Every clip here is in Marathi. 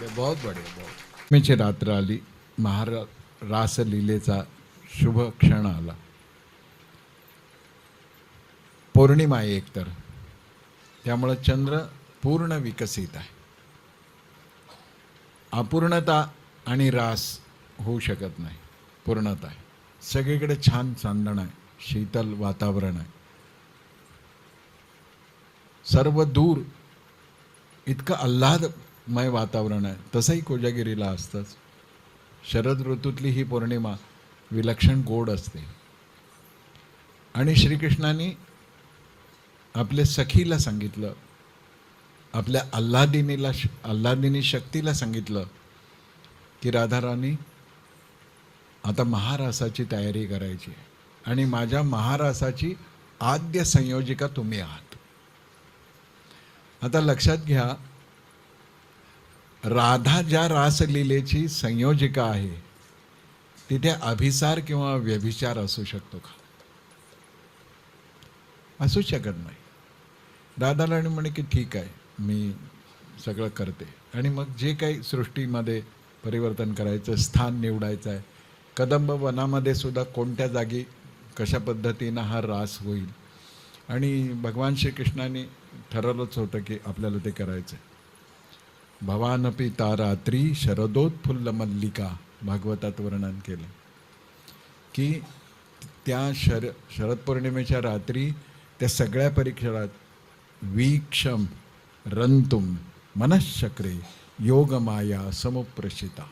बहुत बढ़िया बहुत मीची रात्र आली रासलीलेचा शुभ क्षण आला. पौर्णिमा आहे एकतर, त्यामुळे चंद्र पूर्ण विकसित आहे. अपूर्णता आणि रास होऊ शकत नाही, पूर्णता आहे. सगळीकडे छान चांदण आहे, शीतल वातावरण आहे. सर्व दूर इतकं आल्हादमय वातावरण आहे. तसंही कोजागिरीला असतंच. शरद ऋतूतली ही पौर्णिमा विलक्षण गोड असते. आणि श्रीकृष्णाने आपल्या सखीला सांगितलं, आपल्या आल्हादिनी शक्तीला सांगितलं की राधाराणी आता महारासाची तयारी करायची आहे आणि माझ्या महारासाची आद्य संयोजिका तुम्ही आहात. आता लक्षात घ्या, राधा ज्या रासलीलेची संयोजिका आहे तिथे अभिसार किंवा व्यभिचार असू शकतो का? असू शकत नाही. राधाराणी म्हणे की ठीक आहे, मी सगळं करते. आणि मग जे काही सृष्टीमध्ये परिवर्तन करायचं, स्थान निवडायचं आहे, कदंब वनामध्ये सुद्धा कोणत्या जागी कशा पद्धतीनं हा रास होईल. आणि भगवान श्रीकृष्णाने ठरवलंच होतं की आपल्याला ते करायचं. भवानपि ता रात्री शरदोत्फुल्ल मल्लिका, भागवतात वर्णन केलं की त्या शरद पौर्णिमेच्या रात्री त्या सगळ्या परीक्षणात वीक्षम रंतुम मनश्चक्रे योगमाया समुप्रशिता,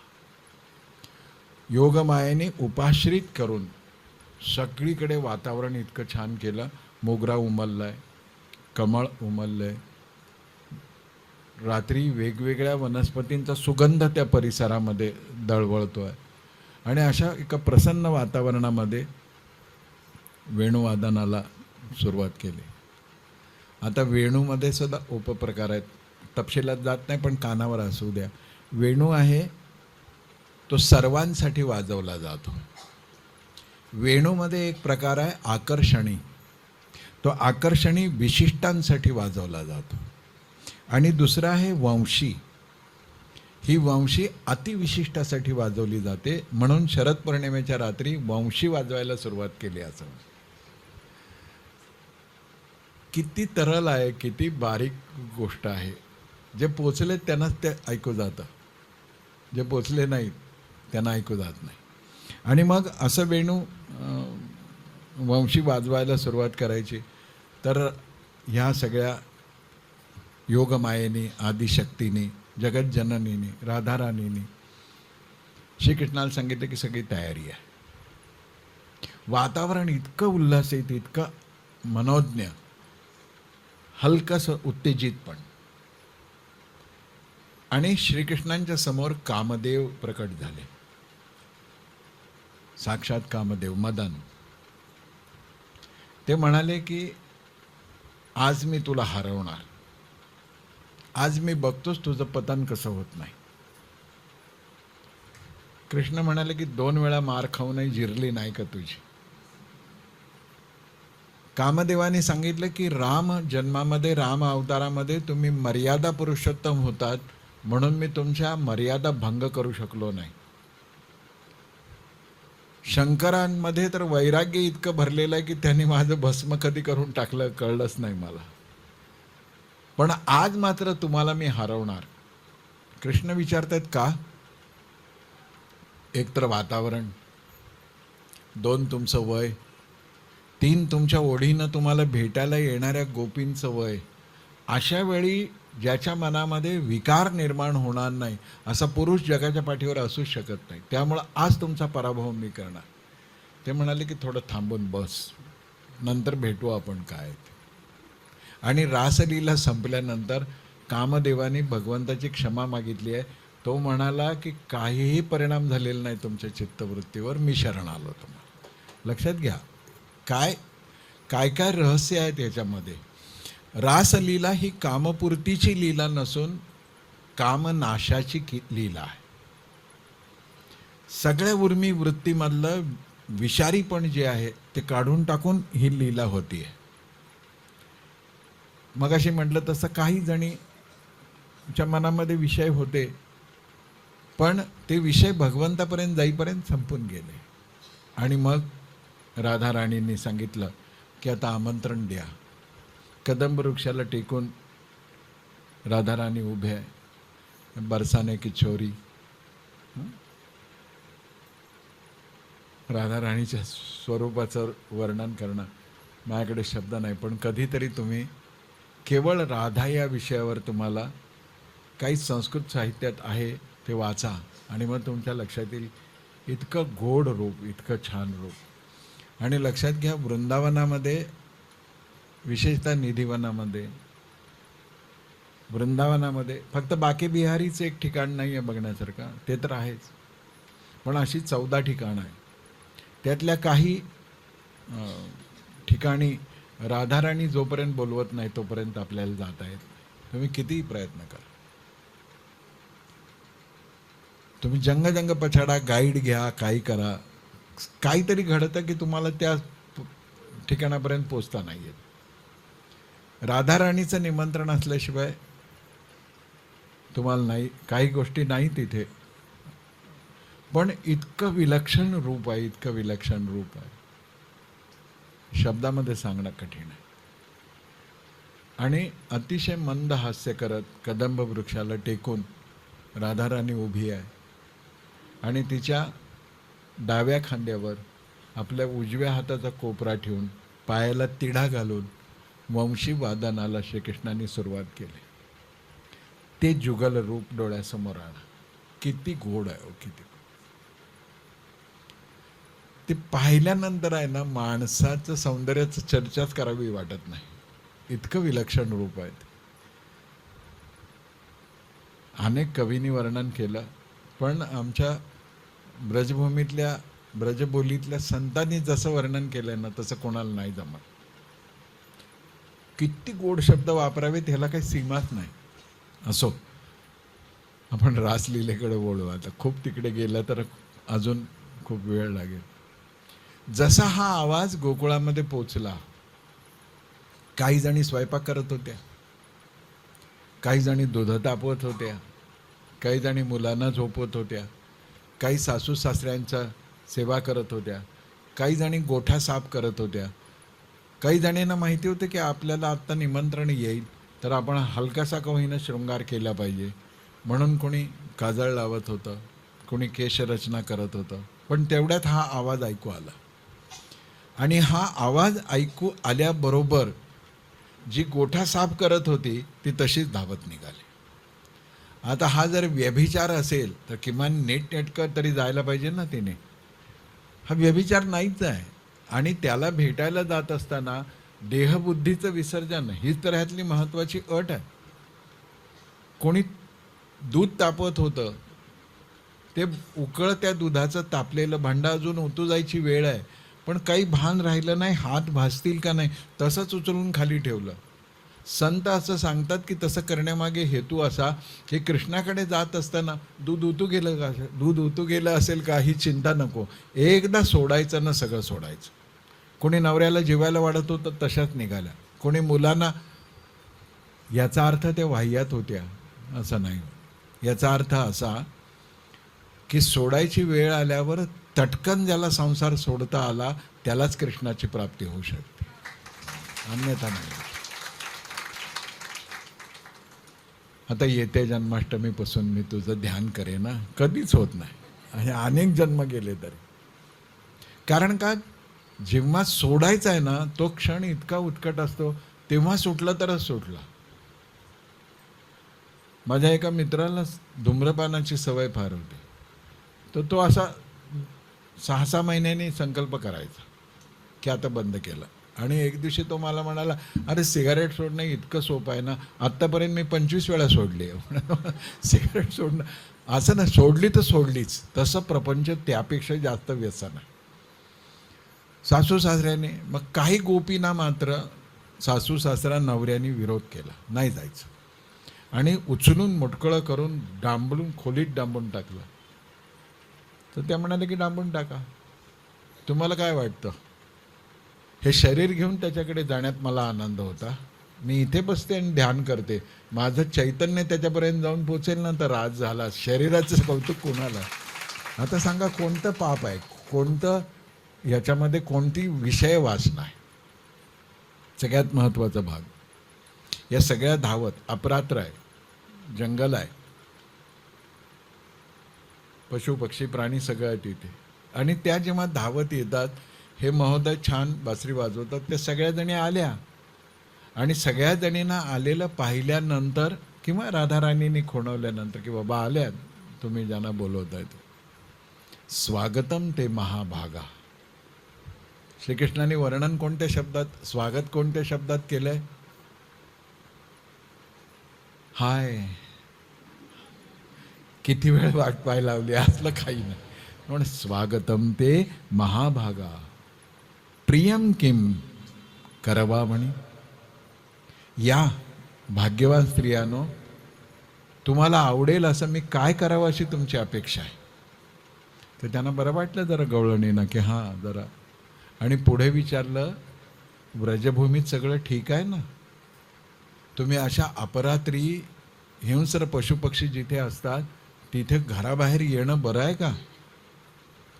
योगमायेने उपाश्रित करून सगळीकडे वातावरण इतकं छान केलं. मोगरा उमललाय, कमळ उमललंय, रात्री वेगवेगळ्या वनस्पतींचा सुगंध त्या परिसरामध्ये दळवळतो आहे. आणि अशा एका प्रसन्न वातावरणामध्ये वेणुवादनाला सुरुवात केली. आता वेणूमध्ये सुद्धा उपप्रकार आहेत, तपशिलात जात नाही पण कानावर असू द्या. वेणू आहे तो सर्वांसाठी वाजवला जातो. वेणूमध्ये एक प्रकार आहे आकर्षणी, तो आकर्षणी विशिष्टांसाठी वाजवला जातो. आणि दुसरा आहे वंशी, ही वंशी अतिविशिष्टासाठी वाजवली जाते. म्हणून शरद पौर्णिमेच्या रात्री वंशी वाजवायला सुरुवात केली. असं किती तरल आहे, किती बारीक गोष्ट आहे. जे पोचले त्यांनाच ते ऐकू जातं, जे पोचले नाहीत त्यांना ऐकू जात नाही. आणि मग असं वेणू वंशी वाजवायला सुरुवात करायची. तर ह्या सगळ्या योगमायेने, आदिशक्तीने, जगज्जननीने, राधाराणीने श्रीकृष्णाला सांगितलं की सगळी तयारी आहे. वातावरण इतकं उल्हासित, इतकं मनोज्ञ, हलकंसं उत्तेजित पण. आणि श्रीकृष्णांच्या समोर कामदेव प्रकट झाले, साक्षात कामदेव मदन. ते म्हणाले की आज मी तुला हरवणार, आज मी बघतोच तुझं पतन कसं होत नाही. कृष्ण म्हणाले की 2 वेळा मार खाऊनही जिरली नाही का तुझी? कामदेवाने सांगितलं की राम जन्मामध्ये, राम अवतारामध्ये तुम्ही मर्यादा पुरुषोत्तम होतात, म्हणून मी तुमच्या मर्यादा भंग करू शकलो नाही. शंकरांमध्ये तर वैराग्य इतकं भरलेलं आहे की त्यांनी माझं भस्म कधी करून टाकलं कळलंच नाही मला, पण आज मात्र तुम्हाला मी हरवणार. कृष्ण विचारतात का? एक तर वातावरण, 2 तुमचं वय, 3 तुमच्या ओढीनं तुम्हाला भेटायला येणाऱ्या गोपींचं वय. अशा वेळी ज्याच्या मनामध्ये विकार निर्माण होणार नाही असा पुरुष जगाच्या पाठीवर असूच शकत नाही. त्यामुळं आज तुमचा पराभव मी करणार. ते म्हणाले की थोडं थांबून बस, नंतर भेटू आपण काय. आणि रासलीला संपल्यानंतर कामदेवाने भगवंताची क्षमा मागितली आहे. तो म्हणाला की काहीही परिणाम झालेला नाही तुमच्या चित्तवृत्तीवर, मी शरण आलो तुम्हाला. लक्षात घ्या काय काय काय रहस्य आहेत याच्यामध्ये. रासलीला ही कामपूर्तीची लीला नसून कामनाशाची लीला आहे. सगळ्या उर्मी वृत्तीमधलं विषारीपण जे आहे ते काढून टाकून ही लीला होती आहे. मगाशी म्हटलं तसं काही जणीच्या मनामध्ये विषय होते पण ते विषय भगवंतापर्यंत जाईपर्यंत संपून गेले. आणि मग राधा राणींनी सांगितलं की आता आमंत्रण द्या. कदंब वृक्षाला टेकून राधा राणी उभे आहे. बरसाने की छोरी. राधा राणीच्या स्वरूपाचं वर्णन करणं माझ्याकडे शब्द नाही, पण कधीतरी तुम्ही केवळ राधा या विषयावर तुम्हाला काही संस्कृत साहित्यात आहे ते वाचा आणि मग तुमच्या लक्षात येईल इतकं गोड रूप, इतकं छान रूप. आणि लक्षात घ्या, वृंदावनामध्ये, विशेषतः निधिवनामध्ये, वृंदावनामध्ये फक्त बाकी बिहारीचं एक ठिकाण नाही आहे बघण्यासारखं, ते तर आहेच, पण अशी 14 ठिकाणं आहे. त्यातल्या काही ठिकाणी राधाराणी जोपर्यंत बोलवत नाही तोपर्यंत आपल्याला जाता येत नाही. तुम्ही कितीही प्रयत्न करा. तुम्ही जंग पछाडा, गाईड घ्या, काही करा, काहीतरी घडतं की तुम्हाला त्या ठिकाणापर्यंत पोचता नाही येत. राधाराणीचं निमंत्रण असल्याशिवाय तुम्हाला नाही, काही गोष्टी नाही तिथे. पण इतकं विलक्षण रूप आहे, इतकं विलक्षण रूप आहे, शब्दामध्ये सांगणं कठीण आहे. आणि अतिशय मंद हास्य करत कदंब वृक्षाला टेकून राधाराणी उभी आहे आणि तिच्या डाव्या खांद्यावर आपल्या उजव्या हाताचा कोपरा ठेवून पायाला तिढा घालून वंशी वादनाला श्रीकृष्णाने सुरुवात केली. ते जुगल रूप डोळ्यासमोर आलं. किती गोड आहे, किती. ते पाहिल्यानंतर आहे ना, माणसाचं सौंदर्याचं चर्चाच करावी वाटत नाही, इतकं विलक्षण रूप आहे. अनेक कवींनी वर्णन केलं, पण आमच्या ब्रजभूमीतल्या, ब्रजबोलीतल्या संतांनी जसं वर्णन केलंय ना तसं कोणाला नाही जमत. किती गोड शब्द वापरावेत ह्याला काही सीमाच नाही. असो, आपण रासलीलेकडे बोलू. आता खूप तिकडे गेलं तर अजून खूप वेळ लागेल. जसा हा आवाज गोकुळामध्ये पोचला, काही जणी स्वयंपाक करत होत्या, काही जणी दूध तापवत होत्या, काही जणी मुलांना झोपवत होत्या, काही सासू सासऱ्यांचा सेवा करत होत्या, काही जणी गोठा साफ करत होत्या, काही जणींना माहिती होतं की आपल्याला आत्ता निमंत्रण येईल तर आपण हलकासा का होईना शृंगार केला पाहिजे, म्हणून कोणी काजळ लावत होतं, कोणी केशरचना करत होतं. पण तेवढ्यात हा आवाज ऐकू आला आणि हा आवाज ऐकू आल्याबरोबर जी गोठा साफ करत होती ती तशीच धावत निघाली. आता हा जर व्यभिचार असेल तर किमान नीटनेटकं तरी जायला पाहिजे ना तिने. हा व्यभिचार नाहीच आहे. आणि त्याला भेटायला जात असताना देहबुद्धीचं विसर्जन हीच तर ह्यातली महत्त्वाची अट आहे. कोणी दूध तापवत होतं, ते उकळत्या दुधाचं तापलेलं भांडं अजून ओतू जायची वेळ आहे, पण काही भान राहिलं नाही, हात भासतील का नाही, तसंच उचलून खाली ठेवलं. संत असं सांगतात की तसं करण्यामागे हेतू असा की कृष्णाकडे जात असताना दूध उतू गेलं का, दूध उतू गेलं असेल का ही चिंता नको, एकदा सोडायचं ना सगळं सोडायचं. कोणी नवऱ्याला जिवायला वाढत होतं तशाच निघाल्या, कोणी मुलांना. याचा अर्थ त्या वाह्यात होत्या असं नाही. याचा अर्थ असा की सोडायची वेळ आल्यावर तटकन ज्याला संसार सोडता आला त्यालाच कृष्णाची प्राप्ती होऊ शकते, अन्यथा नाही. आता येत्या जन्माष्टमीपासून मी तुझं ध्यान करेन ना, कधीच होत नाही आणि अनेक जन्म गेले तरी. कारण का, जेव्हा सोडायचा आहे ना तो क्षण इतका उत्कट असतो, तेव्हा सुटलं तरच सुटला. माझ्या एका मित्राला धूम्रपानाची सवय फार होती, तर तो असा 6-6 महिन्यांनी संकल्प करायचा की आता बंद केलं. आणि एक दिवशी तो मला म्हणाला, अरे सिगारेट सोडणं इतकं सोपं आहे ना, आत्तापर्यंत मी 25 वेळा सोडली आहे. सिगारेट सोडणं असं ना, सोडली तर सोडलीच, तसं प्रपंच त्यापेक्षा जास्त व्यसन आहे. सासू सासऱ्याने, मग काही गोपींना मात्र सासू सासरा नवऱ्याने विरोध केला, नाही जायचं, आणि उचलून मोटकळं करून डांबून खोलीत डांबून टाकलं. तर त्या म्हणाले की डांबून टाका, तुम्हाला काय वाटतं. हे शरीर घेऊन त्याच्याकडे जाण्यात मला आनंद होता, मी इथे बसते आणि ध्यान करते, माझं चैतन्य त्याच्यापर्यंत जाऊन पोचेल ना तर राज झाला. शरीराचं कौतुक कोणाला? आता सांगा कोणतं पाप आहे, कोणतं याच्यामध्ये कोणती विषय वासना आहे? सगळ्यात महत्त्वाचा भाग. या सगळ्या धावत, अपरात्र आहे, जंगल आहे, पशु पक्षी प्राणी सगळं आहे तिथे. आणि त्या जेव्हा धावत येतात, हे महोदय छान बासरी वाजवतात, त्या सगळ्या जणी आल्या आणि सगळ्या जणींना आलेलं पाहिल्यानंतर किंवा राधाराणींनी खुणवल्यानंतर की बाबा आल्या तुम्ही ज्यांना बोलवताय, स्वागतम ते महाभागा. श्रीकृष्णाने वर्णन कोणत्या शब्दात, स्वागत कोणत्या शब्दात केलंय? हाय. किती वेळ वाट पाहायला लावली, असलं काही नाही. म्हणून स्वागतम ते महाभागा. प्रियम किम करवा म्हणे. या भाग्यवान स्त्रियानो, तुम्हाला आवडेल असं मी काय करावं अशी तुमची अपेक्षा आहे? तर त्यांना बरं वाटलं जरा गवळणीनं की हां जरा. आणि पुढे विचारलं, व्रजभूमीत सगळं ठीक आहे ना? तुम्ही अशा अपरात्री हिंस्र पशुपक्षी जिथे असतात तिथे घराबाहेर येणं बरं आहे का?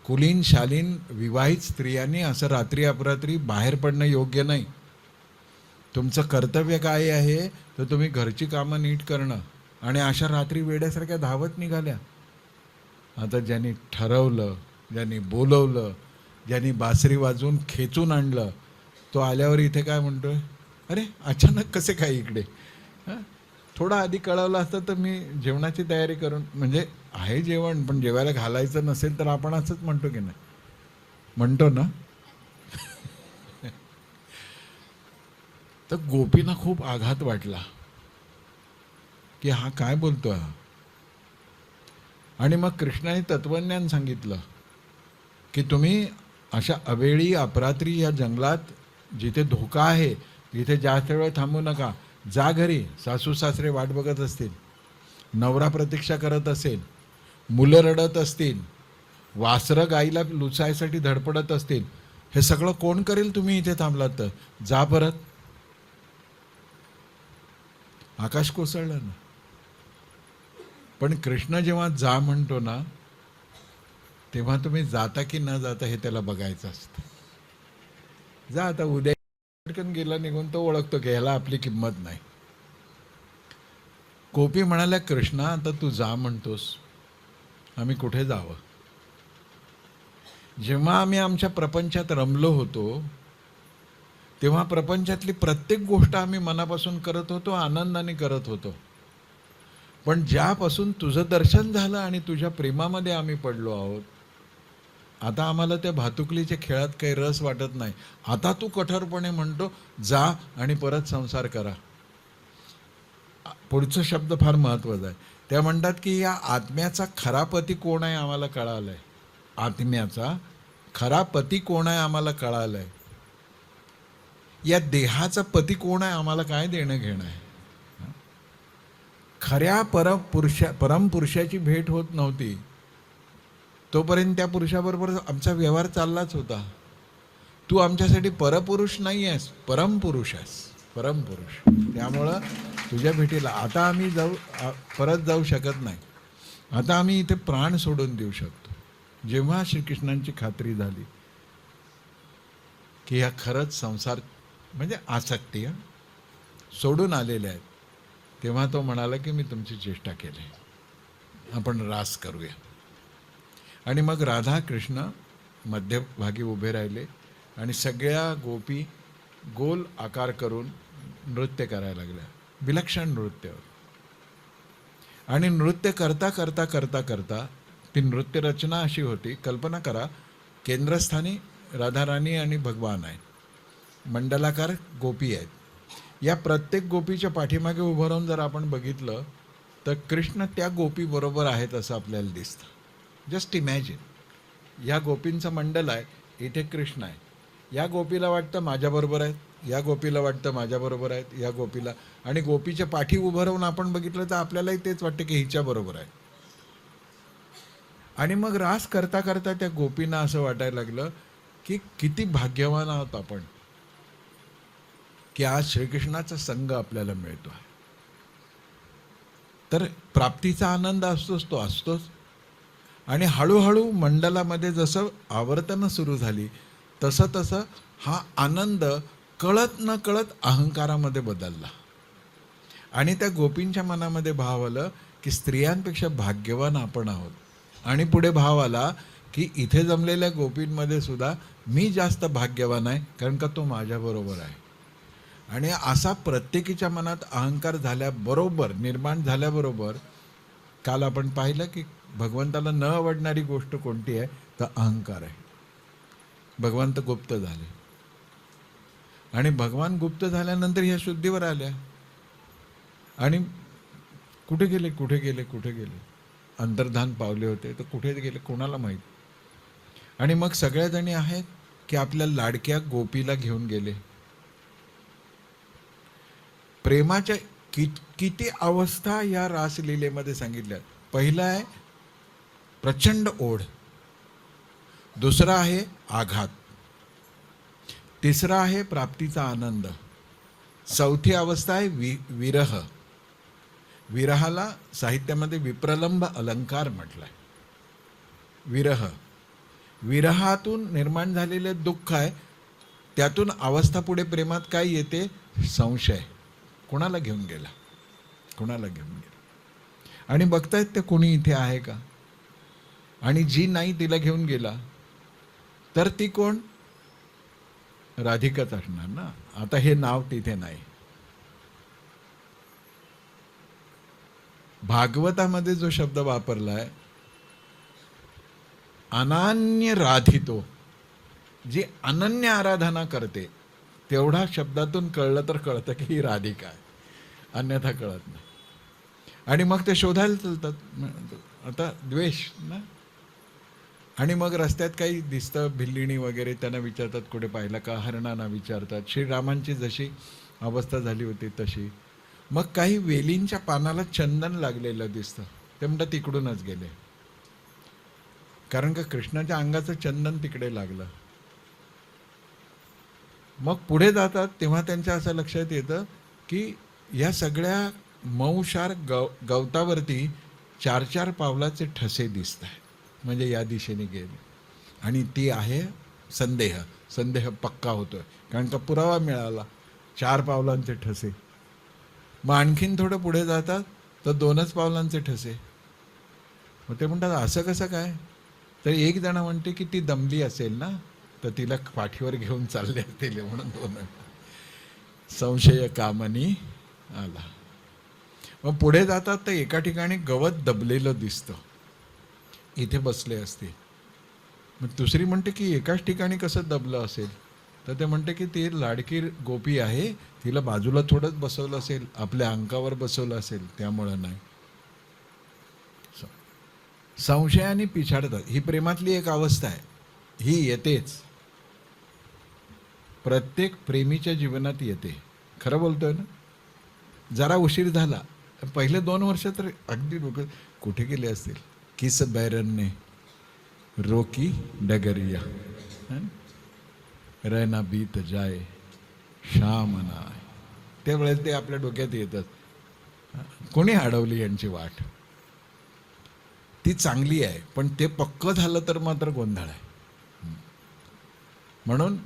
कुलीन शालीन विवाहित स्त्रियांनी असं रात्री अपरात्री बाहेर पडणं योग्य नाही. तुमचं कर्तव्य काय आहे तर तुम्ही घरची कामं नीट करणं. आणि अशा रात्री वेड्यासारख्या धावत निघाल्या. आता ज्यांनी ठरवलं, ज्यांनी बोलवलं, ज्यांनी बासरी वाजवून खेचून आणलं, तो आल्यावर इथे काय म्हणतोय, अरे अचानक कसे काय इकडे? थोडं आधी कळवलं असतं तर मी जेवणाची तयारी करून, म्हणजे आहे जेवण पण जेवायला घालायचं नसेल तर आपण असंच म्हणतो की नाही, म्हणतो ना. तर गोपींना खूप आघात वाटला की हा काय बोलतोय. आणि मग कृष्णाने तत्वज्ञान सांगितलं की तुम्ही अशा अवेळी अपरात्री या जंगलात जिथे धोका आहे तिथे जास्त वेळ थांबू नका. जा घरी. सासू सासरे वाट बघत असतील, नवरा प्रतीक्षा करत असेल, मुलं रडत असतील, वासरं गाईला लुचायसाठी धडपडत असतील. हे सगळं कोण करेल तुम्ही इथे थांबलात तर? जा परत. आकाश कोसळलं ना. पण कृष्ण जेव्हा जा म्हणतो ना तेव्हा तुम्ही जाता की न जाता हे त्याला बघायचं असतं. जा आता, उद्या पटकन गेला निघून तो ओळखतो की ह्याला आपली किंमत नाही. गोपी म्हणाल्या, कृष्णा आता तू जा म्हणतोस, आम्ही कुठे जावं? जेव्हा आम्ही आमच्या प्रपंचात रमलो होतो तेव्हा प्रपंचातली प्रत्येक गोष्ट आम्ही मनापासून करत होतो, आनंदाने करत होतो. पण ज्यापासून तुझं दर्शन झालं आणि तुझ्या प्रेमामध्ये आम्ही पडलो आहोत, आता आम्हाला त्या भातुकलीच्या खेळात काही रस वाटत नाही. आता तू कठोरपणे म्हणतो जा आणि परत संसार करा. पुढचा शब्द फार महत्त्वाचा आहे. त्या म्हणतात की या आत्म्याचा खरा पती कोण आहे आम्हाला कळालंय. आत्म्याचा खरा पती कोण आहे आम्हाला कळालंय. या देहाचा पती कोण आहे आम्हाला काय देणं घेणं आहे. खऱ्या परमपुरुषाची भेट होत नव्हती तोपर्यंत त्या पुरुषाबरोबर आमचा व्यवहार चाललाच होता. तू आमच्यासाठी परपुरुष नाही आहेस, परमपुरुष आहेस, परमपुरुष. त्यामुळं तुझ्या भेटीला आता आम्ही परत जाऊ शकत नाही. आता आम्ही इथे प्राण सोडून देऊ शकतो. जेव्हा श्रीकृष्णांची खात्री झाली की ह्या खरंच संसार म्हणजे आसक्ती सोडून आलेल्या आहेत, तेव्हा तो म्हणाला की मी तुमची चेष्टा केली, आपण रास करूया. आणि मग राधा कृष्ण मध्यभागी उभे राहिले आणि सगळ्या गोपी गोल आकार करून नृत्य करायला लागल्या, विलक्षण नृत्य. आणि नृत्य करता करता करता करता ती नृत्य रचना अशी होती, कल्पना करा, केंद्रस्थानी राधाराणी आणि भगवान आहेत, मंडलाकार गोपी आहेत. या प्रत्येक गोपीच्या पाठीमागे उभं राहून जर आपण बघितलं तर कृष्ण त्या गोपी बरोबर आहेत असं आपल्याला दिसतं. जस्ट इमॅजिन, या गोपींचं मंडल आहे, इथे कृष्ण आहे. या गोपीला वाटतं माझ्याबरोबर आहेत, या गोपीला वाटतं माझ्याबरोबर आहेत, या गोपीला, आणि गोपीच्या पाठी उभं राहून आपण बघितलं तर आपल्यालाही तेच वाटतं की हिच्याबरोबर आहे. आणि मग रास करता करता त्या गोपींना असं वाटायला लागलं की किती भाग्यवान आहोत आपण. की आज श्रीकृष्णाचा संग आपल्याला मिळतो आहे. तर प्राप्तीचा आनंद असतोच, तो असतोच. आणि हळूहळू मंडलामध्ये जसं आवर्तनं सुरू झाली तसं तसं हा आनंद कळत न कळत अहंकारामध्ये बदलला. आणि त्या गोपींच्या मनामध्ये भाव आलं की स्त्रियांपेक्षा भाग्यवान आपण आहोत. आणि पुढे भाव आला की इथे जमलेल्या गोपींमध्ये सुद्धा मी जास्त भाग्यवान आहे, कारण का तो माझ्याबरोबर आहे. आणि असा प्रत्येकीच्या मनात अहंकार झाल्याबरोबर, निर्माण झाल्याबरोबर, काल आपण पाहिलं की भगवंताला न आवडणारी गोष्ट कोणती आहे, तर अहंकार आहे. भगवंत गुप्त झाले. आणि भगवान गुप्त झाल्यानंतर ह्या शुद्धीवर आल्या. आणि कुठे गेले, कुठे गेले, कुठे गेले, अंतर्धान पावले होते तर कुठे गेले कोणाला माहीत. आणि मग सगळ्याजणी आहेत की आपल्या लाडक्या गोपीला घेऊन गेले. प्रेमाच्या किती अवस्था या रासलीलेमध्ये सांगितल्या. पहिला आहे प्रचंड ओढ, दुसरा आहे आघात, तिसरा आहे प्राप्तीचा आनंद, चौथी अवस्था आहे विरह. विरहाला साहित्यामध्ये विप्रलंब अलंकार म्हटलाय. विरह, विरहातून निर्माण झालेले दुःख आहे. त्यातून अवस्था पुढे प्रेमात काय येते, संशय. कोणाला घेऊन गेला, कोणाला घेऊन गेला. आणि बघतायत ते कोणी इथे आहे का. आणि जी नाही तिला घेऊन गेला तर ती कोण, राधिकाच असणार ना. आता हे नाव तिथे नाही. भागवतामध्ये जो शब्द वापरलाय अनन्य राधितो, जी अनन्य आराधना करते, तेवढा शब्दातून कळलं तर कळतं की ही राधिका आहे, अन्यथा कळत नाही. आणि मग ते शोधायला चालतात. आता द्वेष ना. आणि मग रस्त्यात काही दिसतं भिल्लिणी वगैरे, त्यांना विचारतात कुठे पाहिलं का, हरणांना विचारतात. श्रीरामांची जशी अवस्था झाली होती तशी. मग काही वेलींच्या पानाला चंदन लागलेलं दिसतं, ते म्हणतात तिकडूनच गेले, कारण का कृष्णाच्या अंगाचं चंदन तिकडे लागलं. मग पुढे जातात तेव्हा त्यांच्या असं लक्षात येतं की या सगळ्या मऊशार गवतावरती 4-4 पावलाचे ठसे दिसत आहेत, म्हणजे या दिशेने गेले. आणि ती आहे संदेह. संदेह पक्का होतोय, कारण का पुरावा मिळाला, 4 पावलांचे ठसे. मग आणखीन थोडं पुढे जातात तर 2च पावलांचे ठसे. मग ते म्हणतात असं कसं काय. तर एक जण म्हणते की ती दमली असेल ना, तर तिला पाठीवर घेऊन चालले असतील म्हणून 2. संशय कामनी आला. मग पुढे जातात तर एका ठिकाणी गवत दबलेलं दिसतं, इथे बसले असते. मग दुसरी म्हणते की एकाच ठिकाणी कसं दबलं असेल. तर ते म्हणते की ती लाडकी गोपी आहे, तिला बाजूला थोडंच बसवलं असेल, आपल्या अंकावर बसवलं असेल, त्यामुळं नाही. संशयाने पिछाडतात. ही प्रेमातली एक अवस्था आहे, ही येतेच, प्रत्येक प्रेमीच्या जीवनात येते. खरं बोलतोय ना. जरा उशीर झाला, पहिले 2 वर्ष तर अगदी लोक कुठे गेले असतील. किस बैरन ने रोकी डगरिया, रहना बीत जाए शाम ना, त्यावेळेस ते आपल्या डोक्यात येतात, कोणी अडवली यांची वाट. ती चांगली आहे, पण ते पक्क झालं तर मात्र गोंधळ आहे. म्हणून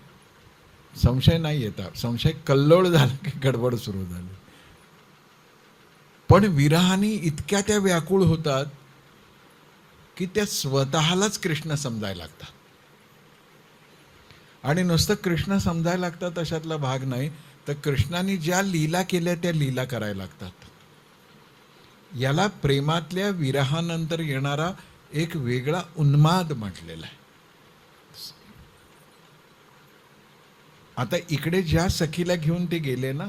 संशय नाही येता. संशय कल्लोळ झाला की गडबड सुरू झाली. पण विरहाने इतक्या त्या व्याकुळ होतात की त्या स्वतःलाच कृष्ण समजायला लागतात. आणि नुसतं कृष्ण समजायला लागतात अशातला भाग नाही, तर कृष्णाने ज्या लीला केल्या त्या लीला करायला लागतात. याला प्रेमातल्या विरहानंतर येणारा एक वेगळा उन्माद म्हटलेला आहे. आता इकडे ज्या सखीला घेऊन ते गेले ना,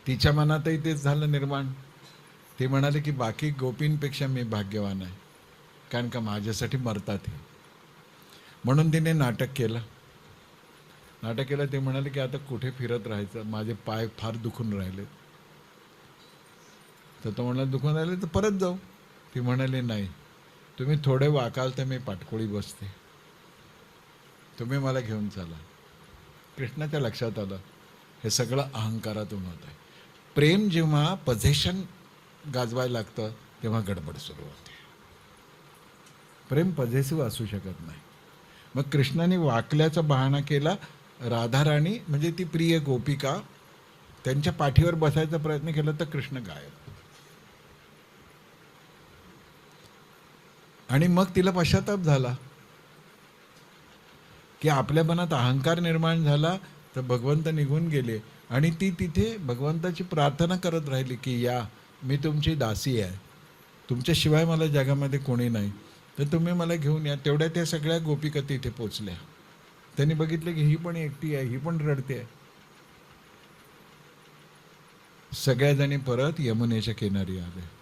तिच्या मनातही तेच झालं निर्माण. ते म्हणाले की बाकी गोपींपेक्षा मी भाग्यवान आहे, कारण का माझ्यासाठी मरतात हे. म्हणून तिने नाटक केलं. ते म्हणाले की आता कुठे फिरत राहायचं, माझे पाय फार दुखून राहिले. तर तो म्हणाला दुखून राहिले तर परत जाऊ. ती म्हणाली नाही, तुम्ही थोडे वाकाल तर मी पाटकोळी बसते, तुम्ही मला घेऊन चला. कृष्णाच्या लक्षात आलं हे सगळं अहंकारातून होत आहे. प्रेम जेव्हा पझेशन गाजवायला लागतं तेव्हा गडबड सुरू होते. प्रेम पझेसिव्ह असू शकत नाही. मग कृष्णाने वाकल्याचा बहाणा केला. राधाराणी म्हणजे ती प्रिय गोपिका त्यांच्या पाठीवर बसायचा प्रयत्न केला तर कृष्ण गायब. आणि मग तिला पश्चाताप झाला की आपल्या मनात अहंकार निर्माण झाला तर भगवंत निघून गेले. आणि ती तिथे भगवंताची प्रार्थना करत राहिली की या, मी तुमची दासी आहे, तुमच्याशिवाय मला जगामध्ये कोणी नाही, तर तुम्ही मला घेऊन या. तेवढ्या त्या सगळ्या गोपिका तिथे पोचल्या. त्यांनी बघितलं की ही पण एकटी आहे, ही पण रडते आहे. सगळ्याजणी परत यमुनेच्या किनारी आले.